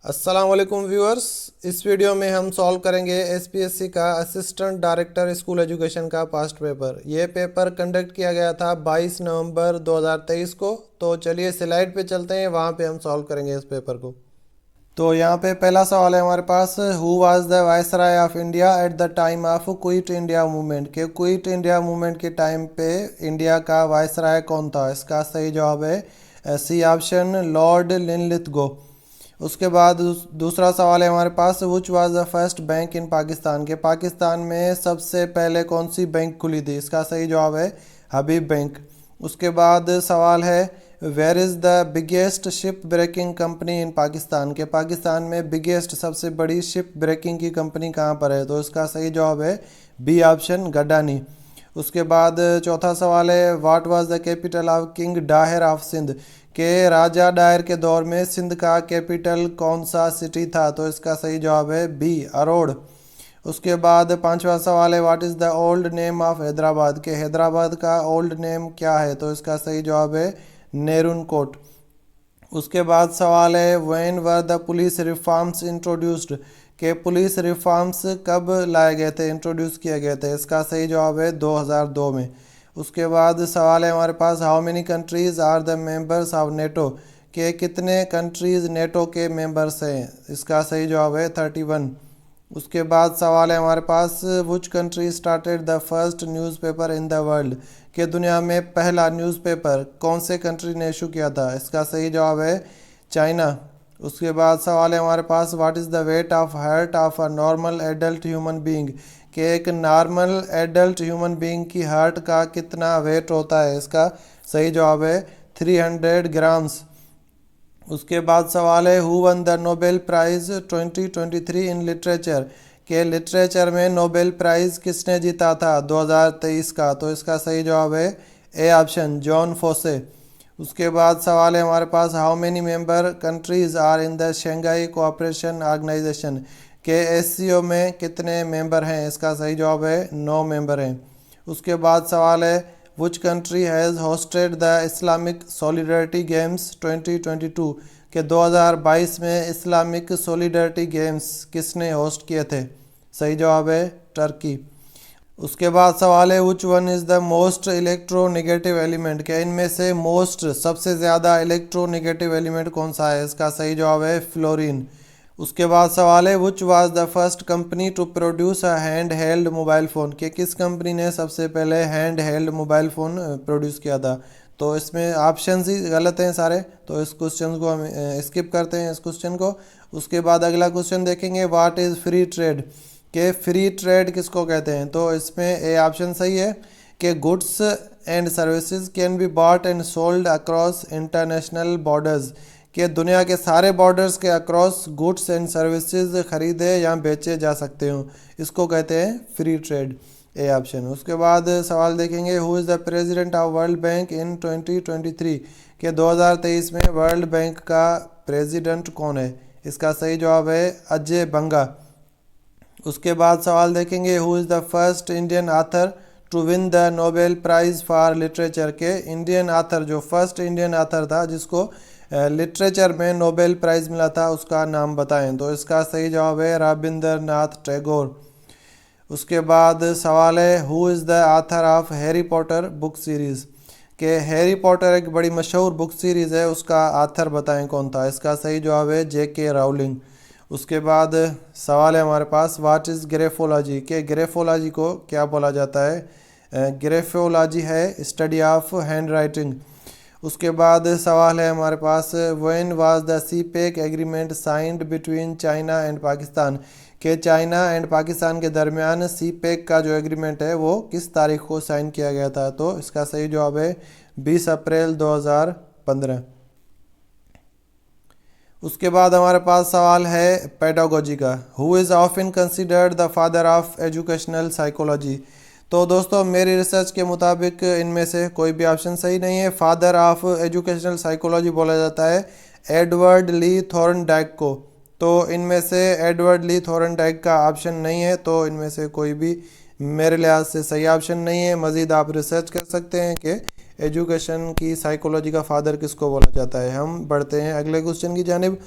अस्सलाम वालेकुम व्यूअर्स। इस वीडियो में हम सॉल्व करेंगे एसपीएससी का असिस्टेंट डायरेक्टर स्कूल एजुकेशन का पास्ट पेपर। ये पेपर कंडक्ट किया गया था 22 नवंबर 2023 को। तो चलिए स्लाइड पे चलते हैं, वहाँ पे हम सॉल्व करेंगे इस पेपर को। तो यहाँ पे पहला सवाल है हमारे पास, who was the viceroy of India at the time of quit India movement. के क्विट इंडिया मूवमेंट के टाइम पे इंडिया का वायसराय कौन था? इसका सही जवाब है सी ऑप्शन, लॉर्ड लिनलिथगो। उसके बाद दूसरा सवाल है हमारे पास, which was the first bank in Pakistan. के पाकिस्तान में सबसे पहले कौन सी बैंक खुली थी? इसका सही जवाब है हबीब बैंक। उसके बाद सवाल है, where is the biggest ship breaking company in Pakistan. के पाकिस्तान में बिगेस्ट सबसे बड़ी शिप ब्रेकिंग की कंपनी कहाँ पर है? तो इसका सही जवाब है बी ऑप्शन, गडानी। उसके बाद चौथा सवाल है, what was the capital of king Dahir of Sindh. के राजा डायर के दौर में सिंध का कैपिटल कौन सा सिटी था? तो इसका सही जवाब है बी, अरोड़। उसके बाद पांचवा सवाल है, what is the old name of Hyderabad. के हैदराबाद का ओल्ड नेम क्या है? तो इसका सही जवाब है नेरून कोट। उसके बाद सवाल है, when were the police reforms introduced. के पुलिस रिफॉर्म्स कब लाए गए थे, इंट्रोड्यूस किए गए थे? इसका सही जवाब है 2002 में। उसके बाद सवाल है हमारे पास, how many countries are the members of NATO. के कितने कंट्रीज़ नेटो के मेंबर्स हैं? इसका सही जवाब है 31। उसके बाद सवाल है हमारे पास, which country started the first newspaper in the world. के दुनिया में पहला न्यूज़पेपर कौन से कंट्री ने इशू किया था? इसका सही जवाब है चाइना। उसके बाद सवाल है हमारे पास, what is the weight of heart of a normal adult human being. कि एक नॉर्मल एडल्ट ह्यूमन बीइंग की हार्ट का कितना वेट होता है? इसका सही जवाब है 300 ग्राम्स। उसके बाद सवाल है, who one the Nobel price 2023 in literature. के लिटरेचर में नोबेल प्राइज़ किसने जीता था 2023 का? तो इसका सही जवाब है ए ऑप्शन, जॉन फोसे। उसके बाद सवाल है हमारे पास, how many member countries are in the Shanghai cooperation organisation. के एससीओ में कितने मेंबर हैं? इसका सही जवाब है 9 मेंबर हैं। उसके बाद सवाल है, which country has hosted the Islamic solidarity games 2022। के 2022 में इस्लामिक सॉलिडरिटी गेम्स किसने होस्ट किए थे? सही जवाब है टर्की। उसके बाद सवाल है, which one is the most electronegative element. क्या इनमें से मोस्ट सबसे ज़्यादा इलेक्ट्रोनेगेटिव एलिमेंट कौन सा है? इसका सही जवाब है फ्लोरीन। उसके बाद सवाल है, which was the first company to produce a hand held mobile phone. कि किस कंपनी ने सबसे पहले hand held mobile phone produce किया था? तो इसमें ऑप्शन ही गलत हैं सारे, तो इस क्वेश्चन को हम स्किप करते हैं इस क्वेश्चन को। उसके बाद अगला क्वेश्चन देखेंगे, व्हाट इज़ फ्री ट्रेड। के फ्री ट्रेड किसको कहते हैं? तो इसमें ए ऑप्शन सही है कि goods and services can be bought and sold across international borders. कि दुनिया के सारे बॉर्डर्स के अक्रॉस गुड्स एंड सर्विसेज खरीदे या बेचे जा सकते हो, इसको कहते हैं फ्री ट्रेड, ए ऑप्शन। उसके बाद सवाल देखेंगे, who is the president of world bank in 2023। के 2023 में वर्ल्ड बैंक का प्रेसिडेंट कौन है? इसका सही जवाब है अजय बंगा। उसके बाद सवाल देखेंगे, who is the first Indian author to win the Nobel prize for literature. के इंडियन आथर, जो फर्स्ट इंडियन आथर था जिसको लिटरेचर में नोबेल प्राइज़ मिला था, उसका नाम बताएं। तो इसका सही जवाब है रविंद्रनाथ टैगोर। उसके बाद सवाल है, who is the author of Harry Potter book series. के हैरी पॉटर एक बड़ी मशहूर बुक सीरीज़ है, उसका आथर बताएं कौन था? इसका सही जवाब है JK राउलिंग। उसके बाद सवाल है हमारे पास, व्हाट इज़ ग्रेफोलॉजी। के ग्रेफोलॉजी को क्या बोला जाता है? ग्रेफोलॉजी है स्टडी ऑफ हैंड राइटिंग। उसके बाद सवाल है हमारे पास, when was the CPEC agreement signed between China and Pakistan. के चाइना एंड पाकिस्तान के दरमियान सीपेक का जो एग्रीमेंट है वो किस तारीख को साइन किया गया था? तो इसका सही जवाब है 20 अप्रैल 2015। उसके बाद हमारे पास सवाल है पेडागोजी का, who is often considered the father of educational psychology. तो दोस्तों मेरी रिसर्च के मुताबिक इनमें से कोई भी ऑप्शन सही नहीं है। फादर ऑफ एजुकेशनल साइकोलॉजी बोला जाता है एडवर्ड ली थॉर्नडाइक को। तो इनमें से एडवर्ड ली थॉर्नडाइक का ऑप्शन नहीं है, तो इनमें से कोई भी मेरे लिहाज से सही ऑप्शन नहीं है। मज़ीद आप रिसर्च कर सकते हैं कि एजुकेशन की साइकोलॉजी का फादर किसको बोला जाता है। हम बढ़ते हैं अगले क्वेश्चन की जानिब।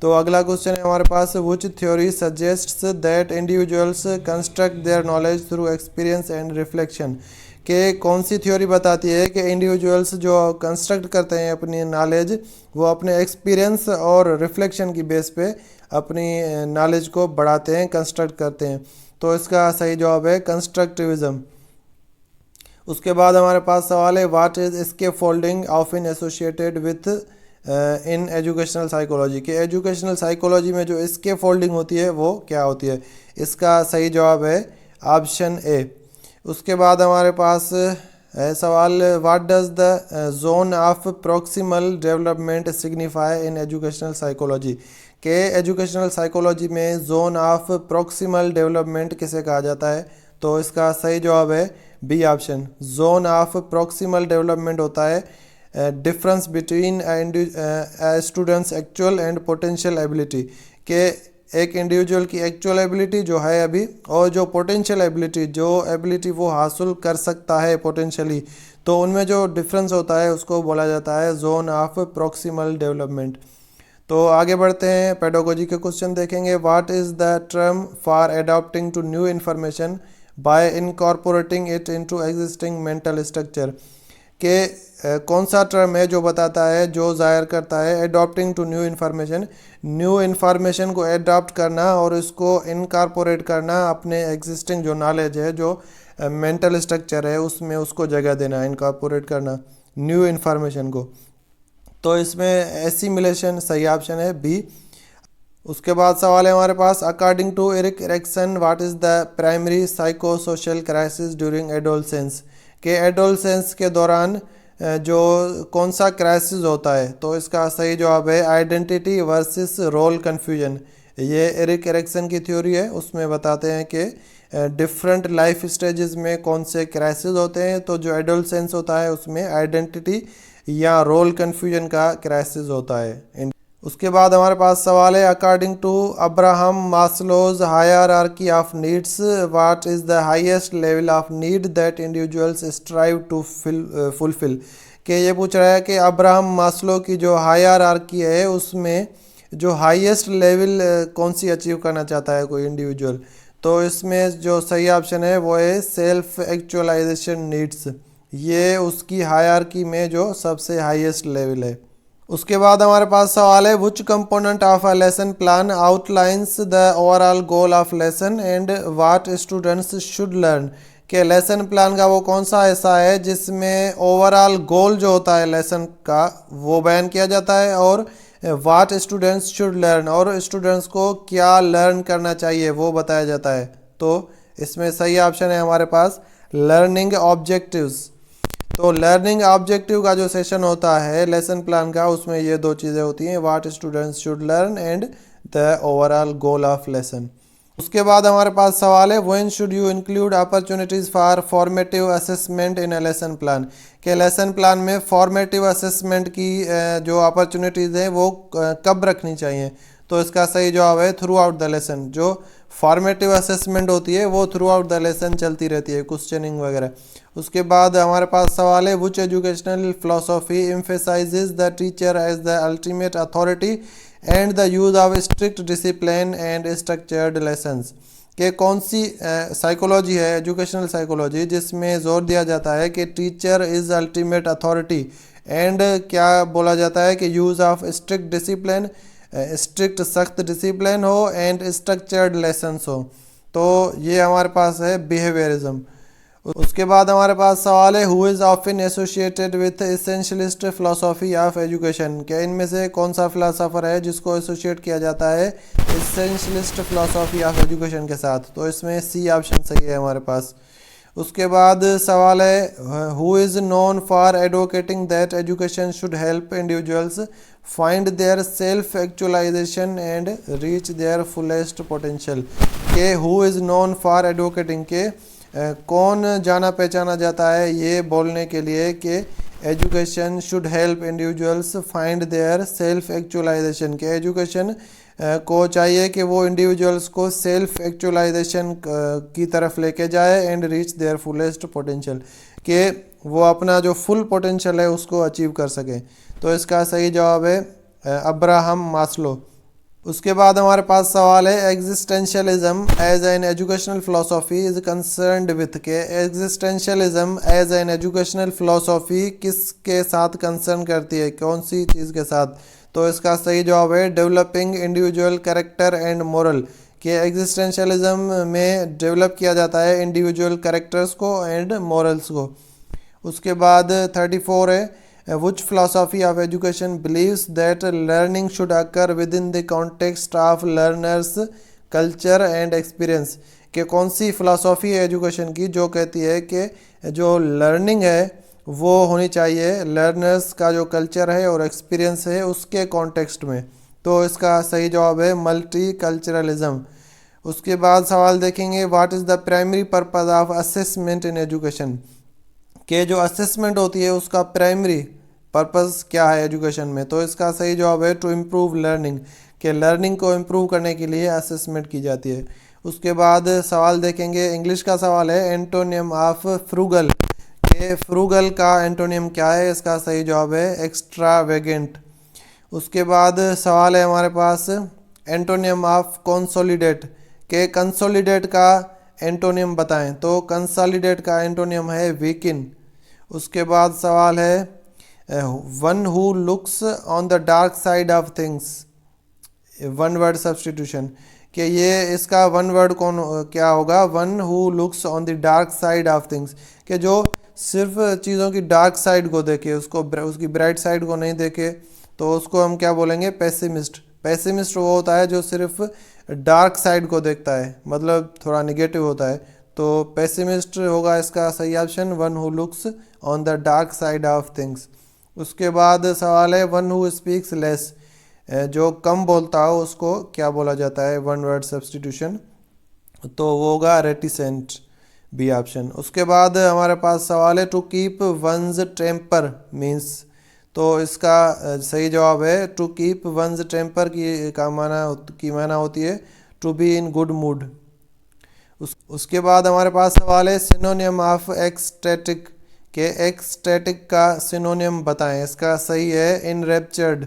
तो अगला क्वेश्चन है हमारे पास, which theory suggests that individuals construct their knowledge through experience and reflection, कि कौन सी थ्योरी बताती है कि इंडिविजुअल्स जो कंस्ट्रक्ट करते हैं अपनी नॉलेज, वो अपने एक्सपीरियंस और रिफ्लेक्शन की बेस पे अपनी नॉलेज को बढ़ाते हैं, कंस्ट्रक्ट करते हैं। तो इसका सही जवाब है कंस्ट्रक्टिविज्म। उसके बाद हमारे पास सवाल है, what is scaffolding often associated with in educational psychology, के एजुकेशनल साइकोलॉजी में जो स्केप फोल्डिंग होती है वो क्या होती है। इसका सही जवाब है ऑप्शन ए। उसके बाद हमारे पास है सवाल, what does the zone of proximal development signify in educational psychology, के एजुकेशनल साइकोलॉजी में जोन ऑफ प्रोक्सिमल डेवलपमेंट किसे कहा जाता है। तो इसका सही जवाब है B option. Zone of proximal development होता है difference between students actual and potential ability, के एक इंडिविजुअल की एक्चुअल एबिलिटी जो है अभी और जो पोटेंशियल एबिलिटी, जो एबिलिटी वो हासिल कर सकता है पोटेंशियली, तो उनमें जो डिफरेंस होता है उसको बोला जाता है जोन ऑफ प्रोक्सिमल डेवलपमेंट। तो आगे बढ़ते हैं, पेडागोजी के क्वेश्चन देखेंगे। What is the term for adopting to new information by incorporating it into existing mental structure, के कौन सा टर्म है जो बताता है, जो जाहिर करता है adopting to new information, new information को अडॉप्ट करना और इसको इनकॉर्पोरेट करना अपने एग्जिस्टिंग जो नॉलेज है, जो मेंटल स्ट्रक्चर है उसमें उसको जगह देना, इनकॉर्पोरेट करना न्यू इन्फॉर्मेशन को। तो इसमें एसिमिलेशन सही ऑप्शन है बी। उसके बाद सवाल है हमारे पास, according to Erik Erikson what is the primary psychosocial crisis during adolescence, के एडोलसेंस के दौरान जो कौन सा क्राइसिस होता है। तो इसका सही जवाब है आइडेंटिटी वर्सेस रोल कन्फ्यूजन। ये एरिक एरिक्सन की थ्योरी है, उसमें बताते हैं कि डिफरेंट लाइफ स्टेजेस में कौन से क्राइसिस होते हैं। तो जो एडोलसेंस होता है उसमें आइडेंटिटी या रोल कन्फ्यूजन का क्राइसिस होता है। उसके बाद हमारे पास सवाल है, according to Abraham Maslow's hierarchy of needs what is the highest level of need that individuals strive to fulfil, के ये पूछ रहा है कि अब्राहम मास्लो की जो हायरार्की है उसमें जो हाईएस्ट लेवल कौन सी अचीव करना चाहता है कोई इंडिविजुअल। तो इसमें जो सही ऑप्शन है वो है सेल्फ एक्चुअलाइजेशन नीड्स, ये उसकी हायरार्की में जो सबसे हाईएस्ट लेवल है। उसके बाद हमारे पास सवाल है, विच component of a lesson plan outlines the overall goal of lesson and what students should learn, के लेसन प्लान का वो कौन सा हिस्सा है जिसमें ओवरऑल गोल जो होता है लेसन का वो बयान किया जाता है और व्हाट स्टूडेंट्स शुड लर्न, और स्टूडेंट्स को क्या लर्न करना चाहिए वो बताया जाता है। तो इसमें सही ऑप्शन है हमारे पास लर्निंग ऑब्जेक्टिव्स। तो लर्निंग ऑब्जेक्टिव का जो सेशन होता है लेसन प्लान का, उसमें ये दो चीज़ें होती हैं, what students should learn and the overall goal of lesson. उसके बाद हमारे पास सवाल है, when should you include opportunities for formative assessment in a lesson plan, के लेसन प्लान में फॉर्मेटिव असेसमेंट की जो अपॉर्चुनिटीज़ हैं वो कब रखनी चाहिए। तो इसका सही जवाब है थ्रू आउट द लेसन। जो फॉर्मेटिव असेसमेंट होती है वो थ्रू आउट द लेसन चलती रहती है, क्वेश्चनिंग वगैरह। उसके बाद हमारे पास सवाल है, which educational philosophy emphasises the teacher as the ultimate authority and the use of strict discipline and structured lessons, के कौन सी साइकोलॉजी है एजुकेशनल साइकोलॉजी जिसमें जोर दिया जाता है कि teacher is ultimate authority and क्या बोला जाता है कि use of strict discipline, strict सख्त डिसिप्लिन हो एंड स्ट्रक्चर्ड लेसन्स हो। तो ये हमारे पास है बिहेवियरिज्म। उसके बाद हमारे पास सवाल है, who is often associated with essentialist philosophy of education, क्या इनमें से कौन सा फिलोसोफर है जिसको एसोसिएट किया जाता है एसेंशियलिस्ट फिलोसॉफी ऑफ एजुकेशन के साथ। तो इसमें सी ऑप्शन सही है हमारे पास। उसके बाद सवाल है, who is known for advocating that education should help individuals find their self actualisation and reach their fullest potential, के who is known for advocating, के कौन जाना पहचाना जाता है ये बोलने के लिए कि education should help individuals find their self actualisation, के एजुकेशन को चाहिए कि वो इंडिविजुअल्स को सेल्फ एक्चुअलाइजेशन की तरफ लेके जाए and reach their fullest potential, कि वो अपना जो फुल पोटेंशियल है उसको अचीव कर सके। तो इसका सही जवाब है अब्राहम मास्लो। उसके बाद हमारे पास सवाल है existentialism as an educational philosophy is concerned with के existentialism as an educational philosophy किसके साथ कंसर्न करती है, कौन सी चीज़ के साथ? तो इसका सही जवाब है developing individual character and moral. कि एग्जिस्टेंशियलिज्म में डेवलप किया जाता है इंडिविजुअल कैरेक्टर्स को एंड मॉरल्स को। उसके बाद 34 है which philosophy of education believes that learning should occur within the context of learner's culture and experience. कि कौन सी फिलोसॉफी है एजुकेशन की जो कहती है कि जो लर्निंग है वो होनी चाहिए लर्नर्स का जो कल्चर है और एक्सपीरियंस है उसके कॉन्टेक्स्ट में। तो इसका सही जवाब है मल्टी कल्चरलिज्म। उसके बाद सवाल देखेंगे what is the primary purpose of assessment in education. के जो असेसमेंट होती है उसका प्राइमरी पर्पस क्या है एजुकेशन में? तो इसका सही जवाब है टू इम्प्रूव लर्निंग। के लर्निंग को इम्प्रूव करने के लिए असेसमेंट की जाती है। उसके बाद सवाल देखेंगे इंग्लिश का सवाल है एंटोनियम ऑफ फ्रूगल। के फ्रूगल का एंटोनियम क्या है? इसका सही जवाब है एक्स्ट्रावेगेंट। उसके बाद सवाल है हमारे पास एंटोनियम ऑफ कंसोलिडेट। के कंसोलिडेट का एंटोनियम बताएं। तो कंसोलिडेट का एंटोनियम है वीकिन। उसके बाद सवाल है one who looks on the dark side of things, one word substitution. कि ये इसका वन वर्ड कौन क्या होगा? One who looks on the dark side of things. कि जो सिर्फ चीज़ों की डार्क साइड को देखे, उसको उसकी ब्राइट साइड को नहीं देखे, तो उसको हम क्या बोलेंगे? पेसिमिस्ट। पेसिमिस्ट वो होता है जो सिर्फ डार्क साइड को देखता है, मतलब थोड़ा निगेटिव होता है। तो पेसिमिस्ट होगा इसका सही option, one who looks on the dark side of things. उसके बाद सवाल है वन हु स्पीक्स लेस। जो कम बोलता हो उसको क्या बोला जाता है? One word substitution. तो वो होगा रेटिसेंट, बी ऑप्शन। उसके बाद हमारे पास सवाल है to keep one's temper means. तो इसका सही जवाब है टू कीप वंस टेम्पर की माना होती है to be in good mood. उसके बाद हमारे पास सवाल है सिनोनियम ऑफ एक्सटेटिक। के एक्सटेटिक का सिनोनियम बताएं। इसका सही है इनरेप्चर्ड,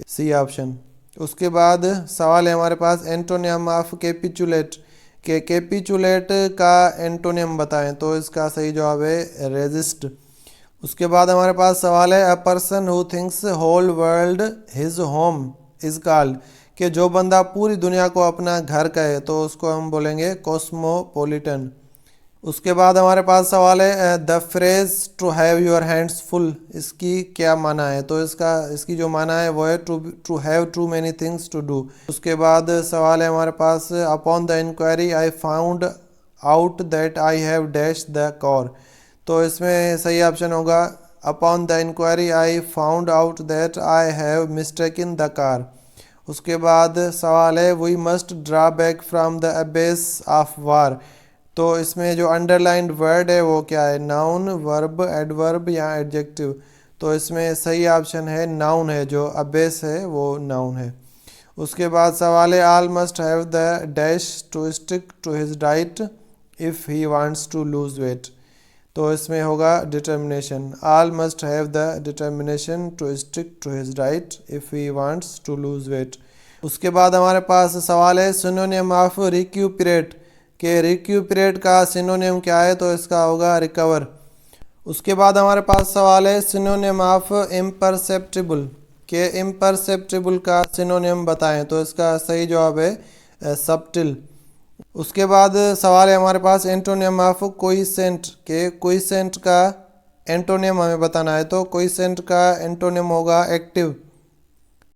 सी ऑप्शन। उसके बाद सवाल है हमारे पास एंटोनियम ऑफ कैपिचुलेट। के कैपिचुलेट का एंटोनियम बताएं। तो इसका सही जवाब है रेजिस्ट। उसके बाद हमारे पास सवाल है a person who thinks whole world his home is called. कि जो बंदा पूरी दुनिया को अपना घर कहे तो उसको हम बोलेंगे कॉस्मोपॉलिटन। उसके बाद हमारे पास सवाल है the phrase to have your hands full, इसकी क्या माना है? तो इसकी जो माना है वो है to have too many things to do. उसके बाद सवाल है हमारे पास upon the inquiry I found out that I have dash the car. तो इसमें सही ऑप्शन होगा upon the inquiry I found out that I have mistaken the car. उसके बाद सवाल है we must draw back from the abyss of war. तो इसमें जो अंडरलाइंड वर्ड है वो क्या है? नाउन, वर्ब, एडवर्ब या एडजेक्टिव। तो इसमें सही ऑप्शन है नाउन है, जो अबेस है वो नाउन है। उसके बाद सवाल है Al must have the dash to stick to his diet if he wants to lose weight. तो इसमें होगा determination, Al must have the determination to stick to his diet if he wants to lose weight. उसके बाद हमारे पास सवाल है synonym of recuperate. के रिक्यूपरेट का सिनोनियम क्या है? तो इसका होगा रिकवर। उसके बाद हमारे पास सवाल है सिनोनियम ऑफ इम्परसेप्टिबल। के इम्परसेप्टिबल का सिनोनियम बताएं। तो इसका सही जवाब है सबटिल। उसके बाद सवाल है हमारे पास एंटोनियम ऑफ कोइसेंट। के कोइसेंट का एंटोनियम हमें बताना है। तो कोइसेंट का एंटोनियम होगा एक्टिव।